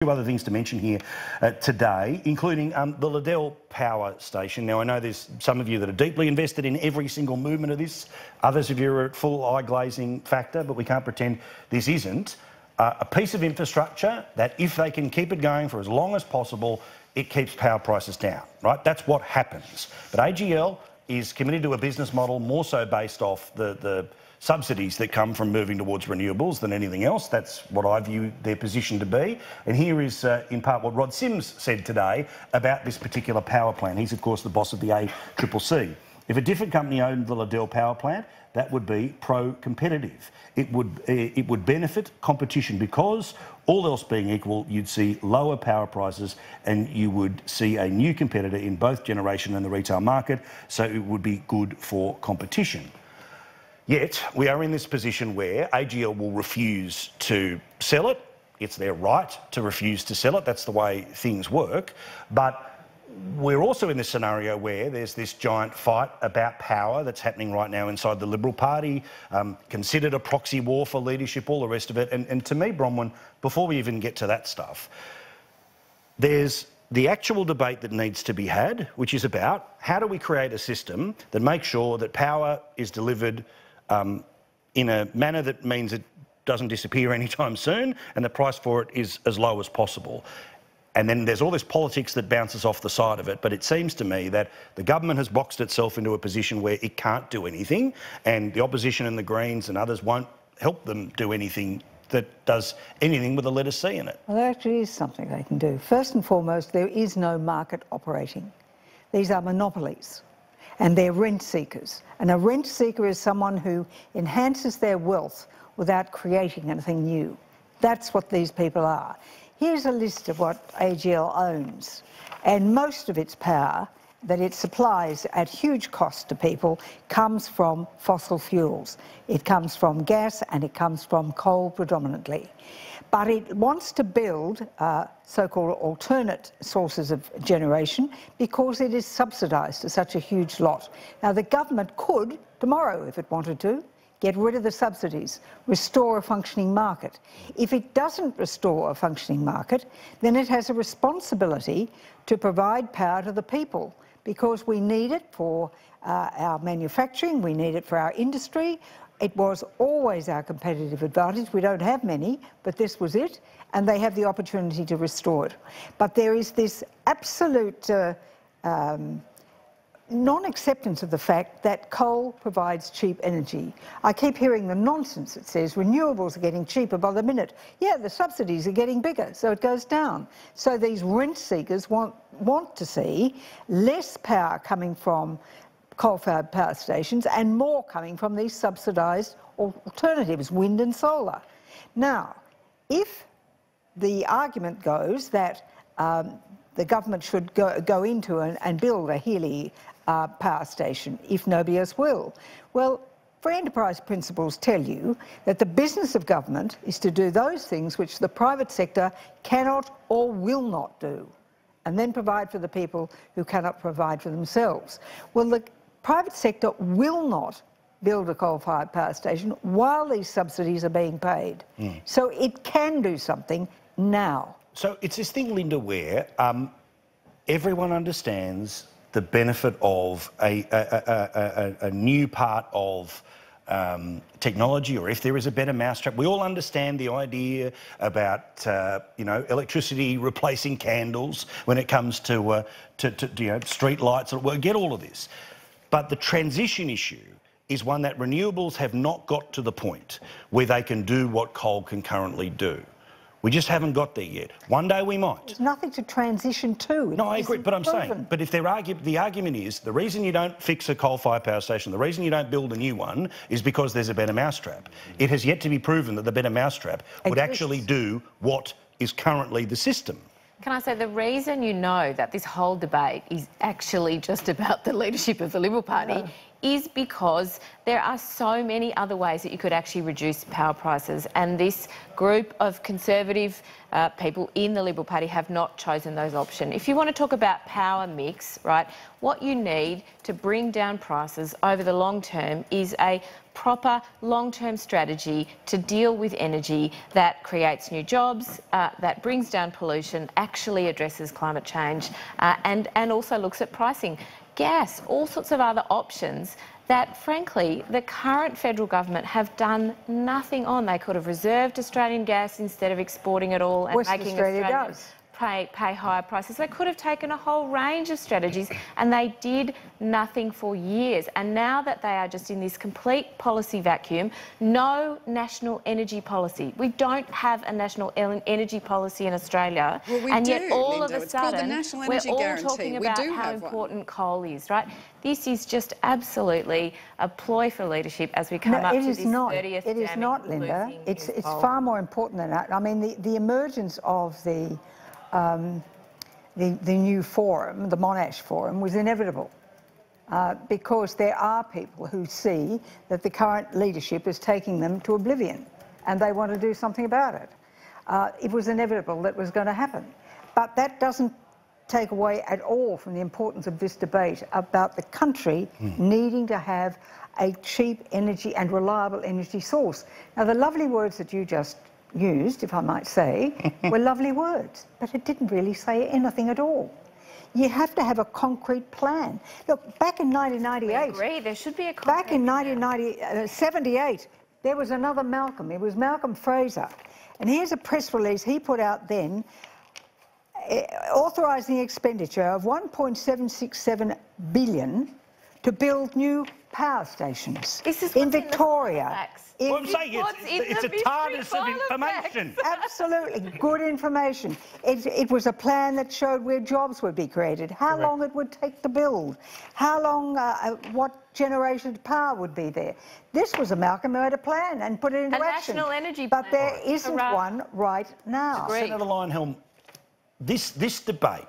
Few other things to mention here today, including the Liddell Power Station. Now, I know there's some of you that are deeply invested in every single movement of this. Others of you are at full eye-glazing factor, but we can't pretend this isn't. A piece of infrastructure that, if they can keep it going for as long as possible, it keeps power prices down, right? That's what happens. But AGL is committed to a business model more so based off the subsidies that come from moving towards renewables than anything else. That's what I view their position to be. And here is, in part, what Rod Sims said today about this particular power plant. He's, of course, the boss of the ACCC. If a different company owned the Liddell Power Plant, that would be pro-competitive. It would benefit competition because, all else being equal, you'd see lower power prices and you would see a new competitor in both generation and the retail market, so it would be good for competition. Yet, we are in this position where AGL will refuse to sell it. It's their right to refuse to sell it. That's the way things work. But we're also in this scenario where there's this giant fight about power that's happening right now inside the Liberal Party, considered a proxy war for leadership, all the rest of it. And to me, Bronwyn, before we even get to that stuff, there's the actual debate that needs to be had, which is about how do we create a system that makes sure that power is delivered in a manner that means it doesn't disappear anytime soon and the price for it is as low as possible. And then there's all this politics that bounces off the side of it, but it seems to me that the government has boxed itself into a position where it can't do anything, and the opposition and the Greens and others won't help them do anything that does anything with a letter C in it. Well, there actually is something they can do. First and foremost, there is no market operating. These are monopolies. And they're rent seekers. And a rent seeker is someone who enhances their wealth without creating anything new. That's what these people are. Here's a list of what AGL owns. And most of its power that it supplies at huge cost to people comes from fossil fuels. It comes from gas and it comes from coal predominantly. But it wants to build so-called alternate sources of generation because it is subsidised to such a huge lot. Now, the government could, tomorrow if it wanted to, get rid of the subsidies, restore a functioning market. If it doesn't restore a functioning market, then it has a responsibility to provide power to the people because we need it for our manufacturing, we need it for our industry. It was always our competitive advantage. We don't have many, but this was it, and they have the opportunity to restore it. But there is this absolute non-acceptance of the fact that coal provides cheap energy. I keep hearing the nonsense that says renewables are getting cheaper by the minute. Yeah, the subsidies are getting bigger, so it goes down. So these rent seekers want to see less power coming from coal-fired power stations and more coming from these subsidised alternatives, wind and solar. Now, if the argument goes that the government should go into and build a Healy power station, if nobody else will, well, free enterprise principles tell you that the business of government is to do those things which the private sector cannot or will not do, and then provide for the people who cannot provide for themselves. Well, the private sector will not build a coal-fired power station while these subsidies are being paid. So it can do something now. So it's this thing, Linda, where everyone understands the benefit of a new part of technology, or if there is a better mousetrap. We all understand the idea about electricity replacing candles when it comes to street lights. We get all of this. But the transition issue is one that renewables have not got to the point where they can do what coal can currently do. We just haven't got there yet. One day we might. There's nothing to transition to. No, I agree, but I'm saying, but if the argument is the reason you don't fix a coal-fired power station, the reason you don't build a new one is because there's a better mousetrap. It has yet to be proven that the better mousetrap would actually do what is currently the system. Can I say the reason you know that this whole debate is actually just about the leadership of the Liberal Party is because there are so many other ways that you could actually reduce power prices, and this group of conservative people in the Liberal Party have not chosen those options. If you want to talk about power mix, right, what you need to bring down prices over the long term is a proper long-term strategy to deal with energy that creates new jobs, that brings down pollution, actually addresses climate change, and also looks at pricing. Gas, all sorts of other options that, frankly, the current federal government have done nothing on. They could have reserved Australian gas instead of exporting it all and Western making Australia Australians does. pay higher prices. They could have taken a whole range of strategies, and they did nothing for years. And now that they are just in this complete policy vacuum, no national energy policy. We don't have a national energy policy in Australia. Well, we and do, yet all Linda. of a It's called the sudden, National we're Energy all Guarantee. talking We about do how have one. important coal is, right? This is just absolutely a ploy for leadership as we come up to this 30th It is not, Linda. It's far more important than that. I mean, the emergence of the new forum, the Monash Forum, was inevitable because there are people who see that the current leadership is taking them to oblivion and they want to do something about it. It was inevitable that was going to happen. But that doesn't take away at all from the importance of this debate about the country needing to have a cheap energy and reliable energy source. Now, the lovely words that you just used, if I might say, were lovely words, but it didn't really say anything at all. You have to have a concrete plan. Look, back in 1998... We agree, there should be a concrete Back in 1978, there was another Malcolm. It was Malcolm Fraser. And here's a press release he put out then, authorising expenditure of $1.767 billion to build new power stations in Victoria. Well, I'm saying it's a TARDIS of information. Absolutely, good information. It was a plan that showed where jobs would be created, how long it would take to build, how long, what generation of power would be there. This was a Malcolm who had a plan and put it into action. National energy but plan. there isn't one right now. Senator Lionhelm, this debate,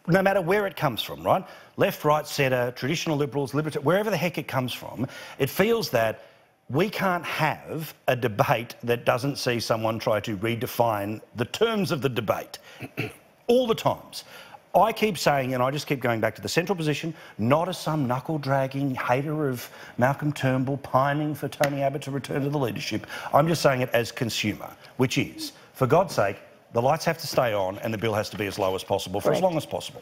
no matter where it comes from, right? Left, right, centre, traditional Liberals, Libertarian, wherever the heck it comes from, it feels that we can't have a debate that doesn't see someone try to redefine the terms of the debate all the times. I keep saying, and I just keep going back to the central position, not as some knuckle-dragging hater of Malcolm Turnbull pining for Tony Abbott to return to the leadership. I'm just saying it as consumer, which is, for God's sake, the lights have to stay on and the bill has to be as low as possible for as long as possible.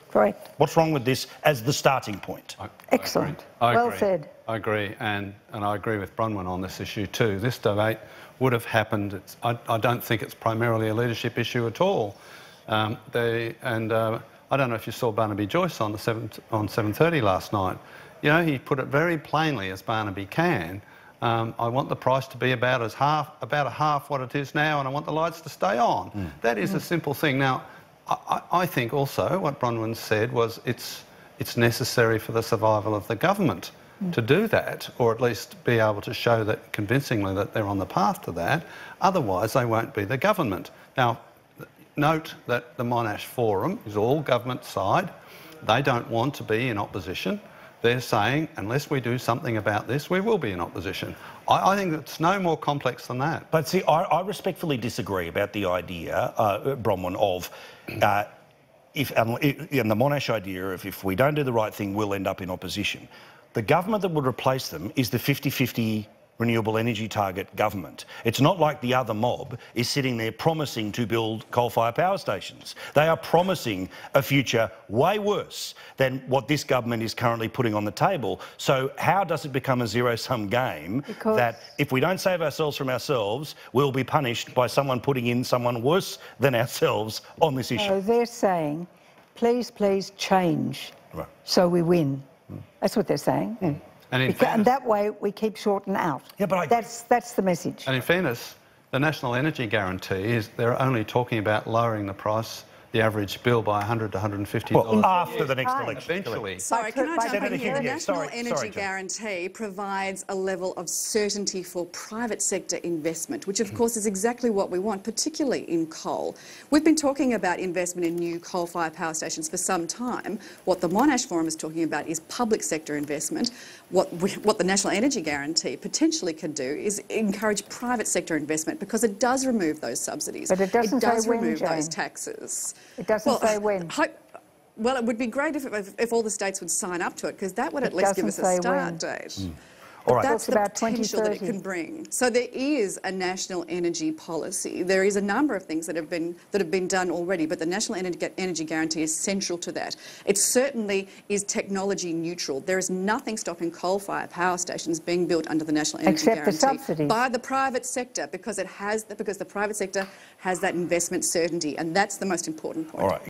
Correct. What's wrong with this as the starting point? Excellent. I well agree. said. I agree, and I agree with Bronwyn on this issue too. This debate would have happened. I don't think it's primarily a leadership issue at all. I don't know if you saw Barnaby Joyce on 7:30 last night. You know, he put it very plainly as Barnaby can. I want the price to be about a half what it is now, and I want the lights to stay on. That is a simple thing. Now, I think also what Bronwyn said was it's necessary for the survival of the government to do that, or at least be able to show that convincingly that they're on the path to that. Otherwise, they won't be the government. Now, note that the Monash Forum is all government side. They don't want to be in opposition. They're saying, unless we do something about this, we will be in opposition. I think it's no more complex than that. But see, I respectfully disagree about the idea, Bronwyn, of and the Monash idea of if we don't do the right thing, we'll end up in opposition. The government that would replace them is the 50-50 renewable energy target government. It's not like the other mob is sitting there promising to build coal-fired power stations. They are promising a future way worse than what this government is currently putting on the table. So how does it become a zero-sum game that if we don't save ourselves from ourselves, we'll be punished by someone putting in someone worse than ourselves on this issue? So they're saying, please, please change so we win. That's what they're saying. And that way we keep shorting out. Yeah, but that's the message. And in fairness, the National Energy Guarantee is they're only talking about lowering the price, the average bill by $100 to $150. Well, after the next election. Eventually. Sorry, can I jump in here? The National Sorry, Energy Guarantee provides a level of certainty for private sector investment, which of course is exactly what we want, particularly in coal. We've been talking about investment in new coal-fired power stations for some time. What the Monash Forum is talking about is public sector investment. What the National Energy Guarantee potentially can do is encourage private sector investment because it does remove those subsidies. But it doesn't does say when, remove Jane. those taxes. It doesn't say when. Well, it would be great if all the states would sign up to it, because that would at least give us a start date. All right. That's the about potential that it 2030. can bring. So there is a national energy policy. There is a number of things that have been done already, but the national energy guarantee is central to that. It certainly is technology neutral. There is nothing stopping coal-fired power stations being built under the national energy Except guarantee the subsidies. by the private sector, because the private sector has that investment certainty, and that's the most important point. All right.